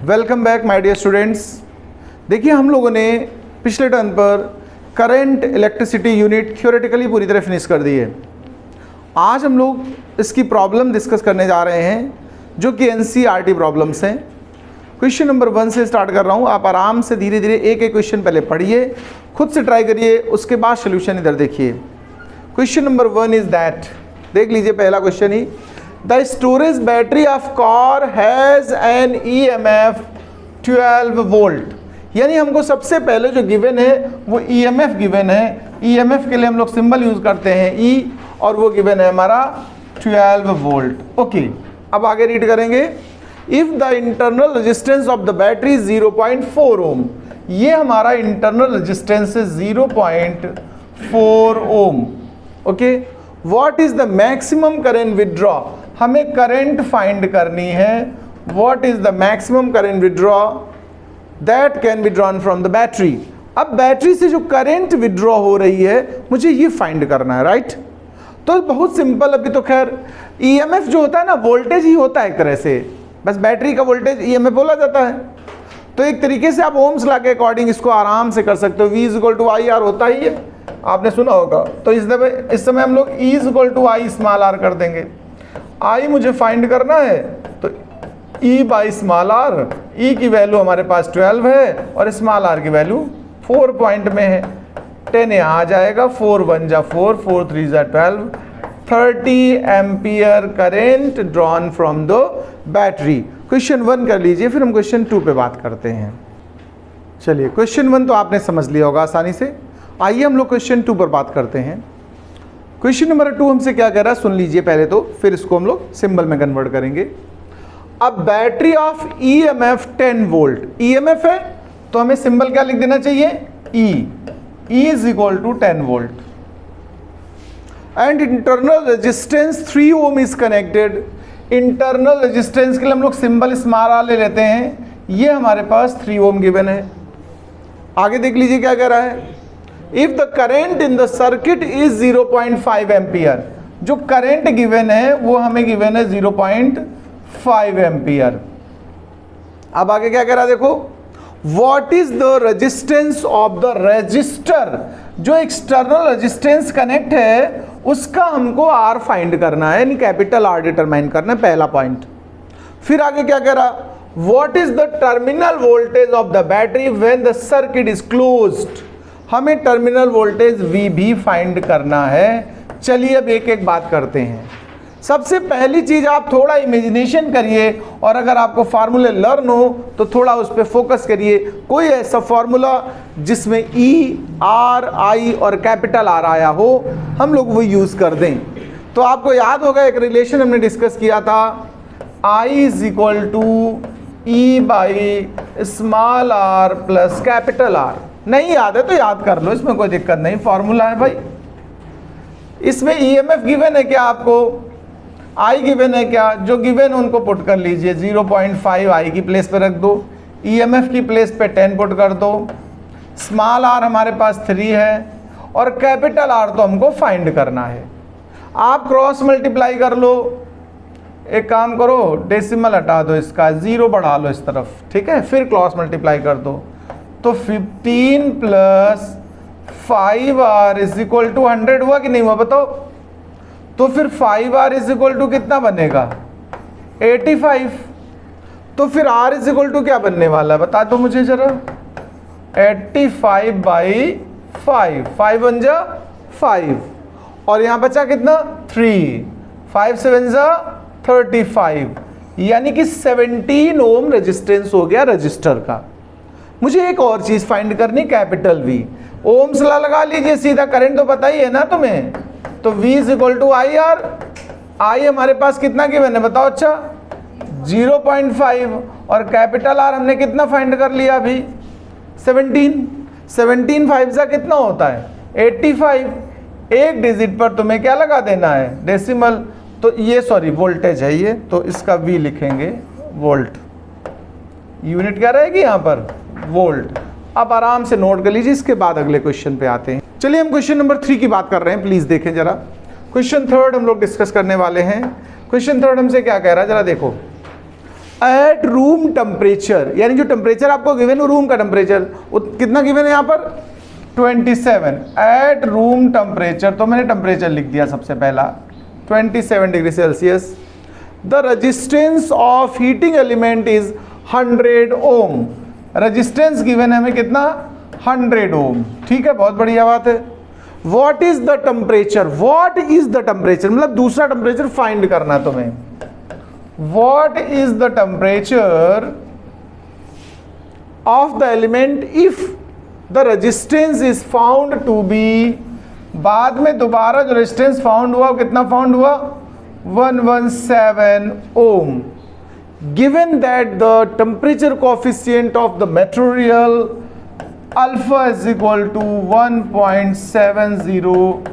Welcome back my dear students. देखिए हम लोगों ने पिछले टर्न पर करंट इलेक्ट्रिसिटी यूनिट थ्योरेटिकली पूरी तरह फिनिश कर दी है। आज हम लोग इसकी प्रॉब्लम डिस्कस करने जा रहे हैं जो कि एनसीईआरटी प्रॉब्लम्स हैं। क्वेश्चन नंबर 1 से स्टार्ट कर रहा हूँ। आप आराम से धीरे धीरे एक एक क्वेश्चन पहले पढ़िए, खुद से ट्राई करिए, उसके बाद सोल्यूशन इधर देखिए। क्वेश्चन नंबर 1 इज दैट, देख लीजिए पहला question he, the storage battery of car has an EMF 12 volt. यानी हमको सबसे पहले जो गिवन है वो EMF गिवन है। EMF के लिए हम लोग सिंबल यूज करते हैं E, और वो गिवन है हमारा 12 वोल्ट। ओके, अब आगे रीड करेंगे। If the internal resistance of the battery 0.4 ohm, ये हमारा इंटरनल रेजिस्टेंस है 0.4 ohm. Okay, what is the maximum current withdraw, हमें करंट फाइंड करनी है। What is the maximum current withdraw that can be drawn from the battery. अब battery से जो current withdraw हो रही है मुझे ये फाइंड करना है, राइट। तो बहुत सिंपल, अभी तो खैर EMF जो होता है ना वोल्टेज ही होता है एक तरह से, बस बैटरी का वोल्टेज EMF बोला जाता है। तो एक तरीके से आप ओम्स लॉ के अकॉर्डिंग इसको आराम से कर सकते हो। V = IR होता ही है, आपने सुना होगा। तो इस समय हम लोग E = I स्मॉल r कर देंगे। I मुझे फाइंड करना है तो E स्मॉल r, E की वैल्यू हमारे पास 12 है और स्मॉल r की वैल्यू 4 पॉइंट में है। 10 यहाँ आ जाएगा, 4 1 जा 4, 4 3 जा 12, 30 ampere current drawn from the battery. Question 1 कर लीजिए, फिर हम क्वेश्चन 2 पे बात करते हैं। चलिए, क्वेश्चन 1 तो आपने समझ लिया होगा आसानी से। आइए हम लोग क्वेश्चन 2 पर बात करते हैं। क्वेश्चन नंबर 2 हमसे क्या कह रहा है सुन लीजिए पहले तो, फिर इसको हम लोग सिंबल में कन्वर्ट करेंगे। अब battery of EMF 10 volt, EMF है तो हमें सिंबल क्या लिख देना चाहिए, E = 10 volt. And internal resistance 3 ohm is connected. Internal resistance के लिए हम लोग सिंबल स्मॉल r ले लेते हैं, ये हमारे पास 3 ओम गिवन है। आगे देख लीजिए क्या कह रहा है, if the current in the circuit is 0.5 ampere. जो करंट गिवन है वो हमें गिवन है 0.5 एम्पियर। अब आगे क्या कह रहा है देखो, what is the resistance of the register. जो एक्सटर्नल रेजिस्टेंस कनेक्ट है उसका हमको R फाइंड करना है, यानी कैपिटल R डिटरमाइन करना है, पहला पॉइंट। फिर आगे क्या कह रहा, what is the terminal voltage of the battery when the circuit is closed. हमें टर्मिनल वोल्टेज V भी फाइंड करना है। चलिए अब एक एक बात करते हैं। सबसे पहली चीज आप थोड़ा इमेजिनेशन करिए, और अगर आपको फार्मूले लर्न हो तो थोड़ा उस पर फोकस करिए। कोई ऐसा फार्मूला जिसमें E, R, I और कैपिटल R आया हो, हम लोग वो यूज कर दें। तो आपको याद होगा एक रिलेशन हमने डिस्कस किया था, I = E small r plus capital R। नहीं याद है तो याद कर लो, इसमें कोई दिक्कत नहीं, फॉर्मूला है भाई। इसमें EMF गिवन है क्या, आपको I गिवन है क्या, जो गिवन उनको पुट कर लीजिए। 0.5 I की प्लेस पे रख दो, EMF की प्लेस पे 10 पुट कर दो, स्मॉल r हमारे पास 3 है और कैपिटल R तो हमको फाइंड करना है। आप क्रॉस मल्टीप्लाई कर लो, एक काम करो डेसिमल हटा दो, इसका 0 बढ़ा लो इस तरफ, ठीक है, फिर क्रॉस मल्टीप्लाई कर दो। तो 15 + 5R = 100 हुआ कि नहीं हुआ बताओ। तो फिर 5R = कितना बनेगा, 85। तो फिर R = क्या बनने वाला है बता दो मुझे जरा, 85/5, 5 1 जा 5, और यहाँ बचा कितना 3, 5 7 जा 35, यानी कि 17 ओम रेजिस्टेंस हो गया रजिस्टर का। मुझे एक और चीज फाइंड करनी, कैपिटल V। ओम्स लॉ लगा लीजिए सीधा, करंट तो पता ही है ना तुम्हें। तो V = IR। I हमारे पास कितना गिवन है बताओ, अच्छा 0.5, और कैपिटल R हमने कितना फाइंड कर लिया अभी, 17। 17 5 जा कितना होता है 85। एक डिजिट पर तुम्हें क्या लगा देना है, डेसिमल। तो ये सॉरी वोल्टेज है ये, तो इसका V लिखेंगे वोल्ट, यूनिट क्या रहेगी यहाँ पर, वोल्ट। अब आराम से नोट कर लीजिए, इसके बाद अगले क्वेश्चन पे आते हैं। चलिए हम क्वेश्चन नंबर 3 की बात कर रहे हैं, प्लीज देखें जरा। क्वेश्चन 3 हम लोग डिस्कस करने वाले हैं। क्वेश्चन 3 हमसे क्या कह रहा है जरा देखो, एट रूम टेम्परेचर, यानी जो टेम्परेचर आपको गिवन है रूम का टेम्परेचर, कितना गिवन है यहाँ पर 27 एट रूम टेम्परेचर, तो मैंने टेम्परेचर लिख दिया सबसे पहला 27 degree Celsius. The resistance of heating element is 100 ohm, resistance given है हमें कितना 100 ओम, ठीक है, बहुत बढ़िया बात है। What is the temperature, what is the temperature मतलब दूसरा टेम्परेचर फाइंड करना है तुम्हें। What is the temperature of the element if the resistance is found to be, बाद में दोबारा जो रेजिस्टेंस फाउंड हुआ कितना फाउंड हुआ 117 ohm. Given that the temperature coefficient of the material alpha is equal to 1.70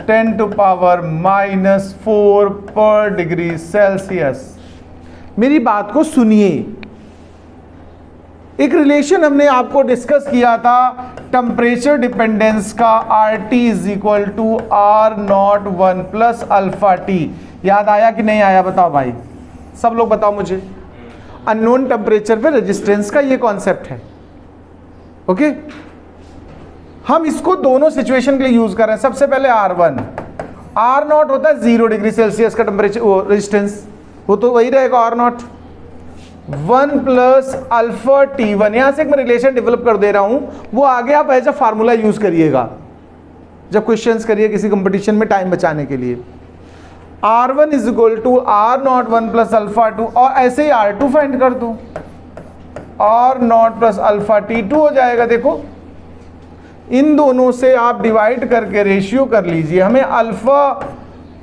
10⁻⁻4 पर डिग्री सेल्सियस। मेरी बात को सुनिए, एक रिलेशन हमने आपको डिस्कस किया था टेम्परेचर डिपेंडेंस का, RT is equal to R01 plus alpha T. याद आया कि नहीं आया बताओ भाई, सब लोग बताओ मुझे। अननोन टेम्परेचर पे रेजिस्टेंस का ये कॉन्सेप्ट है, ओके। हम इसको दोनों सिचुएशन के लिए यूज कर रहे हैं। सबसे पहले R1, R0 होता है 0 डिग्री सेल्सियस का टेम्परेचर, रेजिस्टेंस वो तो वही रहेगा R0 1 प्लस अल्फा T1। यहां से एक मैं रिलेशन डेवलप कर दे रहा हूं, वो आगे आप एज अ फार्मूला यूज करिएगा जब क्वेश्चंस करिए किसी कंपटीशन में टाइम बचाने के लिए। R1 is equal to R0 1 plus alpha 2, और ऐसे ही R2 फाइंड कर दो, R0 प्लस अल्फा T2 हो जाएगा। देखो इन दोनों से आप डिवाइड करके रेशियो कर लीजिए, हमें अल्फा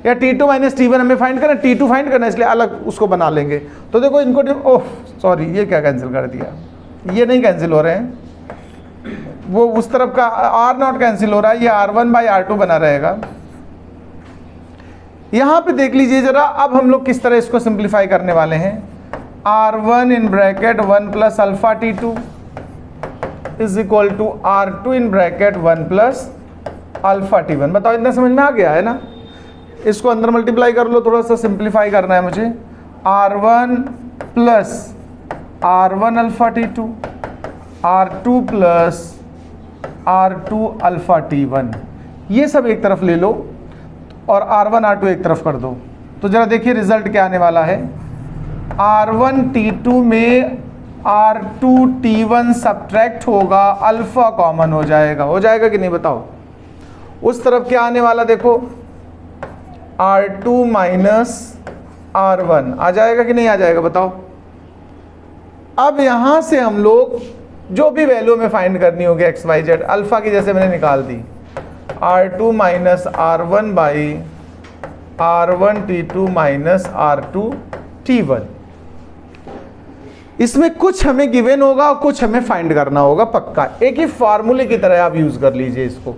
या T2 माइनस T1 हमें फाइंड करना, T2 फाइंड करना, इसलिए अलग उसको बना लेंगे। तो देखो इनको, ओह सॉरी ये क्या कैंसिल कर दिया, ये नहीं कैंसिल हो रहे हैं, वो उस तरफ का R0 कैंसिल हो रहा है, ये R1/R2 बना रहेगा। यहां पे देख लीजिए जरा, अब हम लोग किस तरह इसको सिंप्लीफाई करने वाले हैं। R1 in bracket 1 plus alpha T2 is equal to R2 in bracket 1 plus alpha T1। बताओ इतना समझ में आ गया है ना? इसको अंदर मल्टीप्लाई कर लो, थोड़ा सा सिंप्लीफाई करना है मुझे। R1 plus R1 alpha T2, R2 plus R2 alpha T1, ये सब एक तरफ ले लो और R1 R2 एक तरफ कर दो। तो जरा देखिए रिजल्ट क्या आने वाला है। R1 T2 में R2 T1 सब्ट्रैक्ट होगा, अल्फा कॉमन हो जाएगा कि नहीं बताओ। उस तरफ क्या आने वाला देखो, R2 माइनस R1 आ जाएगा कि नहीं आ जाएगा बताओ। अब यहां से हम लोग जो भी वैल्यू में फाइंड करनी होगी एक्स वाई जेड, अल्फा की जैसे मैंने निकाल दी, R2 minus R1 by R1 T2 minus R2 T1। इसमें कुछ हमें गिवन होगा और कुछ हमें फाइंड करना होगा पक्का, एक ही फार्मूले की तरह आप यूज कर लीजिए इसको।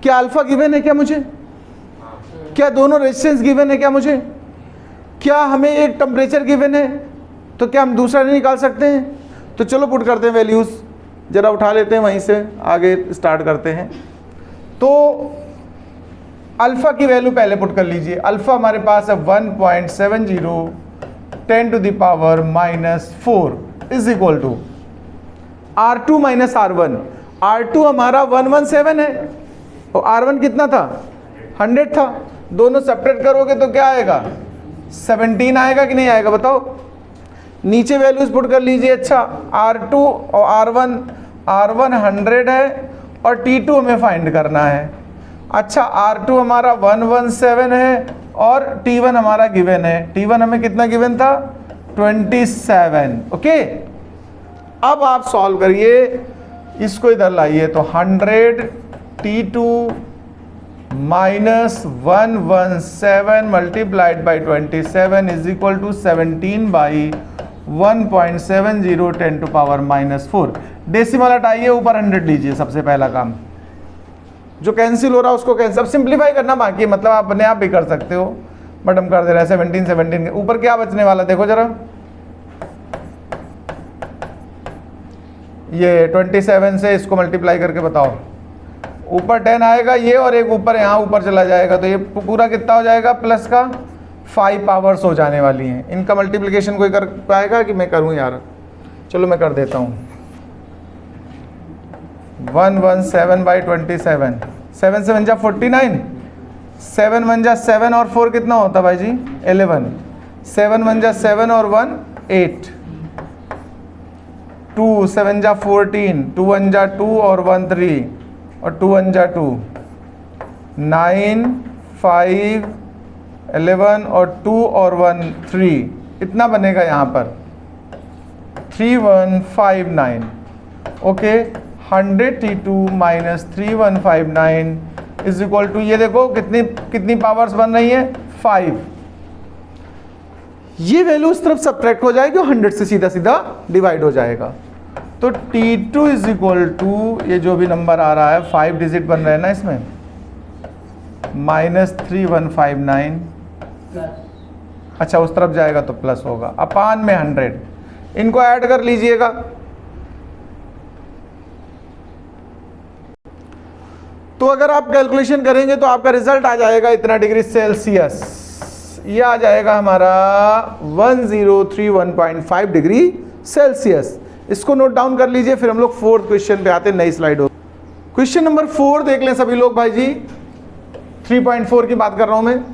क्या अल्फा गिवन है क्या मुझे? क्या दोनों रेजिस्टेंस गिवन है क्या मुझे? क्या हमें एक टेम्परेचर गिवन है? तो क्या हम दूसरा नहीं निकाल सकते हैं? तो चलो पुट करते हैं वैल्यूज, जरा उठा लेते हैं वहीं से आगे स्टार्ट करते हैं। तो अल्फा की वैल्यू पहले पुट कर लीजिए। अल्फा हमारे पास है 1.70 10⁻⁻4 is equal to R2 minus R1। R2 हमारा 117 है और R1 कितना था 100 था, दोनों सेपरेट करोगे तो क्या आएगा 17 आएगा कि नहीं आएगा बताओ। नीचे वैल्यूज पुट कर लीजिए। अच्छा R2 और R1 100 है और T2 हमें फाइंड करना है। अच्छा R2 हमारा 117 है और T1 हमारा गिवन है। T1 हमें कितना गिवन था 27। ओके, अब आप सॉल्व करिए, इसको इधर लाइए। तो 100 T2 minus 117 multiplied by 27 is equal to 17 by 1.70 10⁻⁻4। Decimal हटाइए, ऊपर 100 लीजिए। सबसे पहला काम जो कैंसिल हो रहा है उसको कैंसिल, अब सिंप्लीफाई करना बाकी है, मतलब आप अपने आप भी कर सकते हो, बट हम कर दे रहे हैं 17 के ऊपर क्या बचने वाला देखो जरा, ये 27 से इसको मल्टीप्लाई करके बताओ। ऊपर 10 आएगा ये और एक ऊपर यहाँ ऊपर चला जाएगा, तो ये पूरा कितना हो जाएगा प्लस का 5 पावर्स हो जाने वाली हैं। इनका मल्टीप्लिकेशन कोई कर पाएगा कि मैं करूं यार? चलो मैं कर देता हूं। 117/27, 7 7 जा 49, 7 1 जा 7 और 4 कितना होता भाई जी? 11, 7 1 जा 7 और 1 8, 2 7 जा 14, 2 1 जा 2 और 1 3 और 2 1 जा 2, 9 5 11 और 2 और 1 3, इतना बनेगा यहाँ पर 3159। Okay, 100T2 minus 3159 is equal to, ये देखो कितनी पावर्स बन रही है? 5। ये वैल्यू इस तरफ सब्ट्रैक्ट हो जाएगी और 100 से सीधा सीधा डिवाइड हो जाएगा। तो T2 इज इक्वल टू, ये जो भी नंबर आ रहा है 5 डिजिट बन रहे हैं ना इसमें, माइनस 3159, अच्छा उस तरफ जाएगा तो प्लस होगा, अपान में 100। इनको ऐड कर लीजिएगा। तो अगर आप कैलकुलेशन करेंगे तो आपका रिजल्ट आ जाएगा इतना डिग्री सेल्सियस, ये आ जाएगा हमारा 1031.5 डिग्री सेल्सियस। इसको नोट डाउन कर लीजिए, फिर हम लोग 4th क्वेश्चन पे आते हैं, नई स्लाइड हो। क्वेश्चन नंबर 4 देख लें सभी लोग भाई जी। 3.4 की बात कर रहा हूं मैं।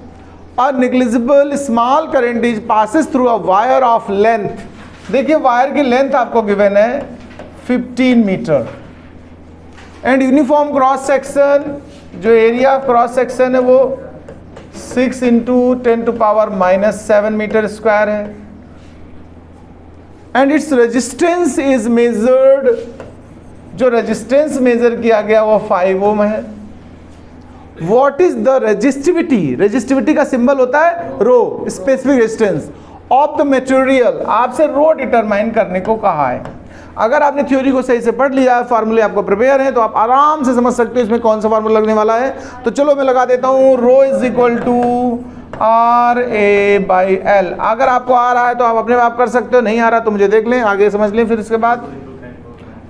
A negligible small current is passes through a wire of length. देखिए वायर की लेंथ आपको गिवन है 15 metre and uniform cross section, जो एरिया ऑफ क्रॉस सेक्शन है वो 6 × 10⁻⁻7 मीटर स्क्वायर है and its resistance is measured, जो रेजिस्टेंस मेजर किया गया वो 5 ओम है। What is the resistivity? Resistivity का सिंबल होता है rho, specific resistance of the material. आपसे रो डिटरमाइन करने को कहा है। अगर आपने थ्योरी को सही से पढ़ लिया है, फार्मूले आपको प्रिपेयर हैं, तो आप आराम से समझ सकते हो इसमें कौन सा फार्मूला लगने वाला है। तो चलो मैं लगा देता हूं, रो इज इक्वल टू RA/L। अगर आपको आ रहा है तो आप अपने आप कर सकते हो, नहीं आ रहा तो मुझे देख लें, आगे समझ लें। फिर इसके बाद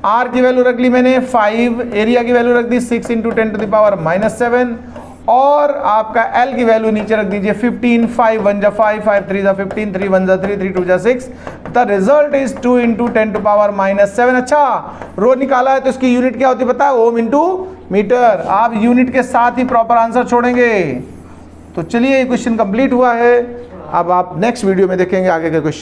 R की वैल्यू रख ली मैंने 5, एरिया की वैल्यू रख दी 6 × 10⁻⁻7 और आपका L की वैल्यू नीचे रख दीजिए 15। 5 1 जा 5, 5 3 जा 15, 3 1 जा 3, 3 2 जा 6। The result is 2 × 10⁻⁻7। अच्छा, रो निकाला है तो इसकी यूनिट क्या होती है पता है? Ohm into metre. आप यूनिट के साथ ही प्रॉपर आंसर छोड़ेंगे। तो चलिए ये क्वेश्चन कंप्लीट हुआ है। अब आप नेक्स्ट वीडियो में देखेंगे आगे के क्वेश्चन।